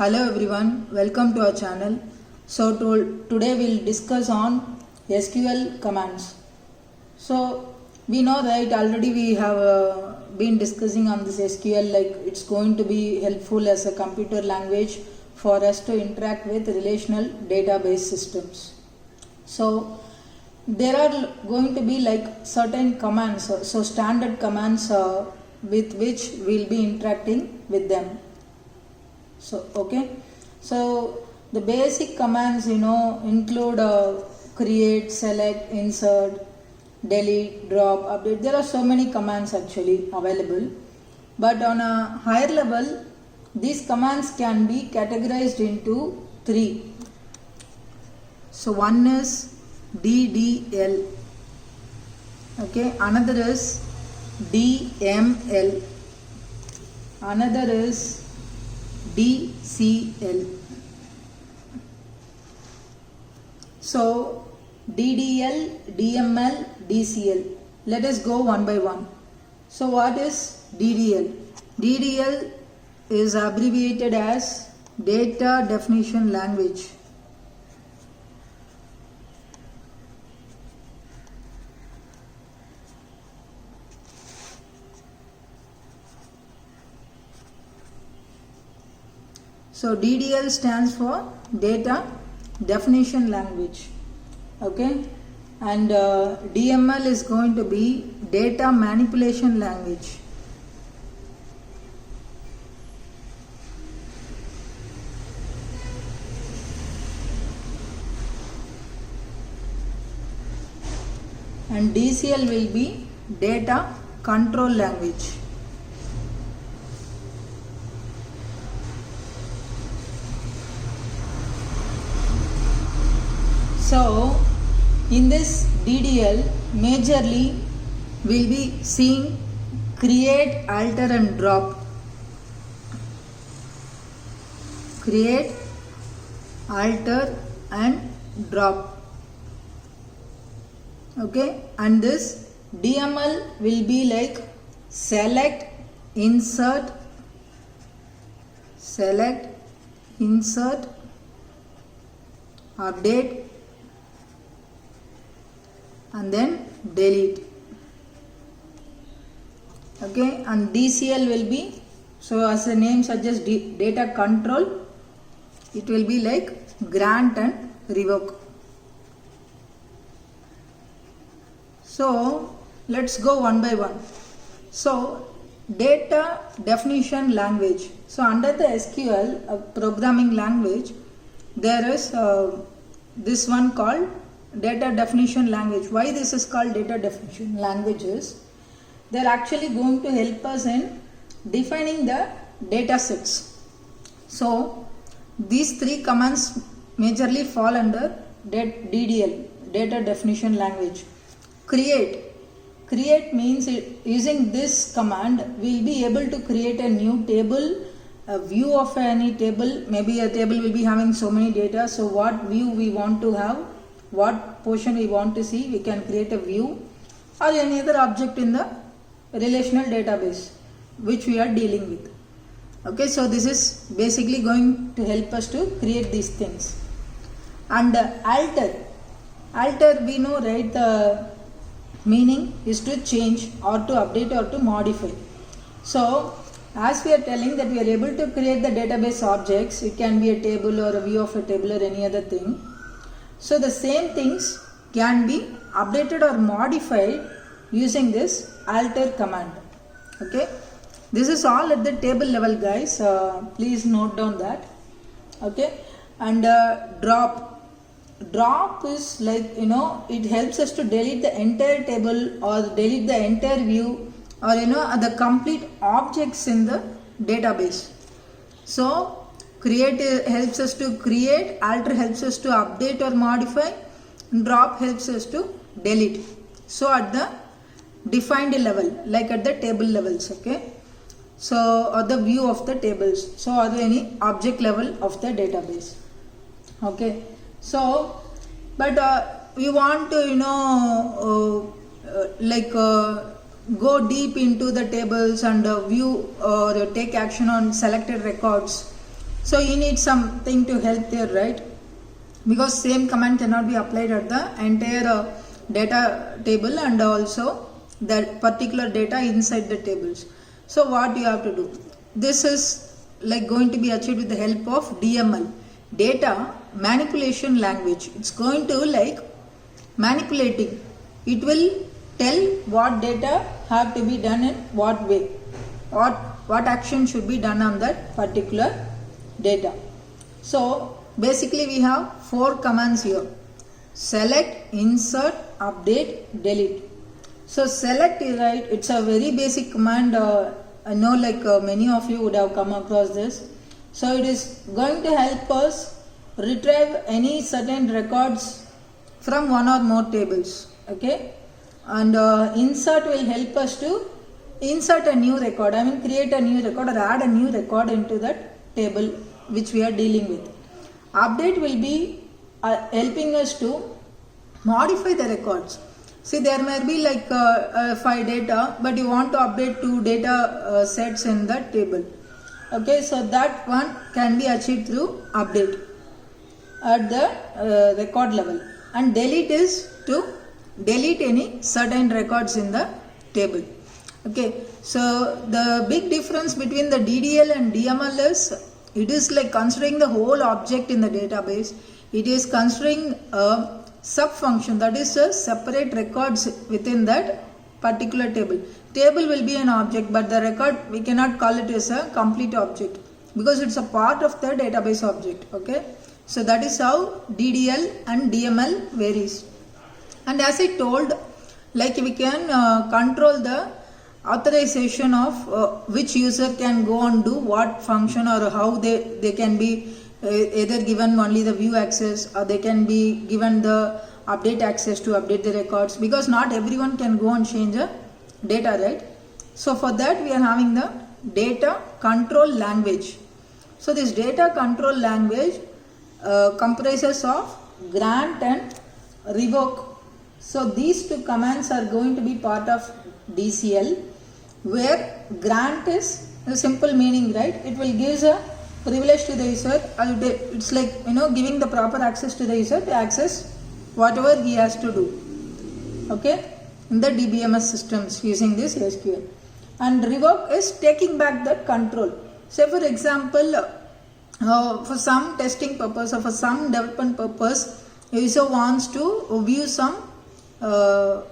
Hello everyone, welcome to our channel. Today we'll discuss on SQL commands. So we know right, already we have been discussing on this SQL, like it's going to be helpful as a computer language for us to interact with relational database systems. So there are going to be like certain commands, so standard commands with which we'll be interacting with them. So the basic commands include create, select, insert, delete, drop, update. There are so many commands actually available, but on a higher level these commands can be categorized into three. So one is DDL, okay, another is DML, another is DCL. So DDL, DML, DCL. Let us go one by one. So what is DDL? DDL is abbreviated as Data Definition Language. So DDL stands for Data Definition Language, okay, and DML is going to be Data Manipulation Language. And DCL will be Data Control Language. So in this DDL majorly we'll be seeing create, alter and drop. Create, alter and drop. Okay, and this DML will be like select, insert, update and then delete. Okay, and DCL will be, so as the name suggests, data control, it will be like grant and revoke. So let's go one by one. So data definition language. So under the SQL programming language, there is this one called data definition language. Why this is called data definition languages? They are actually going to help us in defining the data sets. So these three commands majorly fall under DDL, data definition language. Create means using this command we will be able to create a new table, a view of any table. Maybe a table will be having so many data, so what view we want to have, what portion we want to see, we can create a view or any other object in the relational database which we are dealing with. Okay, so this is basically going to help us to create these things. And alter we know, right, the meaning is to change or to update or to modify. So as we are telling that we are able to create the database objects, it can be a table or a view of a table or any other thing. So the same things can be updated or modified using this alter command. Okay, this is all at the table level, guys. Please note down that. Okay, and drop is like, it helps us to delete the entire table or delete the entire view or the complete objects in the database. So create helps us to create, alter helps us to update or modify, drop helps us to delete. So at the defined level, like at the table levels, okay, so or the view of the tables, so or any object level of the database. Okay, so but we want to go deep into the tables and view or take action on selected records. So you need something to help there, right? Because same command cannot be applied at the entire data table and also that particular data inside the tables. So what you have to do? This is like going to be achieved with the help of DML, data manipulation language. It's going to like manipulating. It will tell what data have to be done in what way, or what action should be done on that particular data. So basically we have 4 commands here: select, insert, update, delete. So select is right, it's a very basic command. I know like many of you would have come across this. So it is going to help us retrieve any certain records from one or more tables, okay? And insert will help us to insert a new record, I mean create a new record or add a new record into that table which we are dealing with. Update will be helping us to modify the records. See, there may be like 5 data, but you want to update 2 data sets in that table. Okay, so that one can be achieved through update at the record level. And delete is to delete any certain records in the table. Okay, so the big difference between the DDL and DML is it is like considering the whole object in the database. It is considering a sub-function, that is a separate records within that particular table. Table will be an object, but the record we cannot call it as a complete object because it's a part of the database object. Okay, so that is how DDL and DML varies. And as I told, like we can control the authorization of which user can go and do what function, or how they can be either given only the view access, or they can be given the update access to update the records, because not everyone can go and change the data, right? So for that we are having the data control language. So this data control language comprises of grant and revoke. So these 2 commands are going to be part of DCL, where grant is a simple meaning, right? It will give a privilege to the user. It's like, you know, giving the proper access to the user to access whatever he has to do, okay, in the DBMS systems using this SQL. And revoke is taking back that control. Say for example, for some testing purpose or for some development purpose, user wants to view some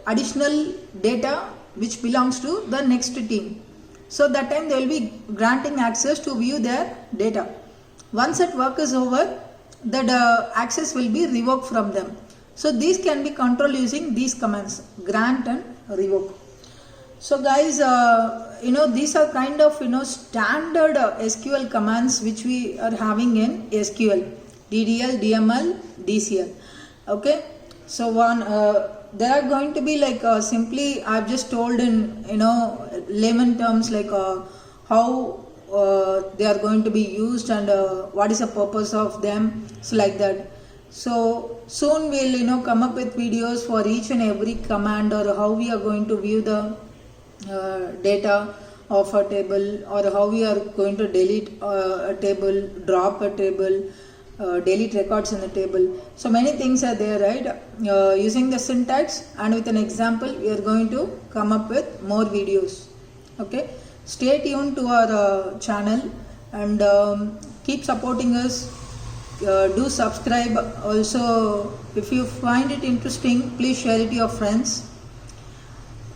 additional data which belongs to the next team. So that time they will be granting access to view their data. Once that work is over, that access will be revoked from them. So these can be controlled using these commands, grant and revoke. So guys, you know, these are kind of, you know, standard SQL commands which we are having in SQL, DDL, DML, DCL. Okay, so one there are going to be like simply I've just told in, you know, layman terms, like how they are going to be used and what is the purpose of them. So like that. So soon we'll, you know, come up with videos for each and every command, or how we are going to view the data of a table, or how we are going to delete a table, drop a table, delete records in the table. So many things are there, right? Using the syntax and with an example, we are going to come up with more videos. Okay, stay tuned to our channel and keep supporting us. Do subscribe. Also, if you find it interesting, please share it to your friends.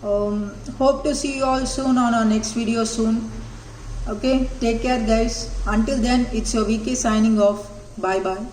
Hope to see you all soon on our next video soon. Okay, take care guys. Until then, it's your VK signing off. Bye bye.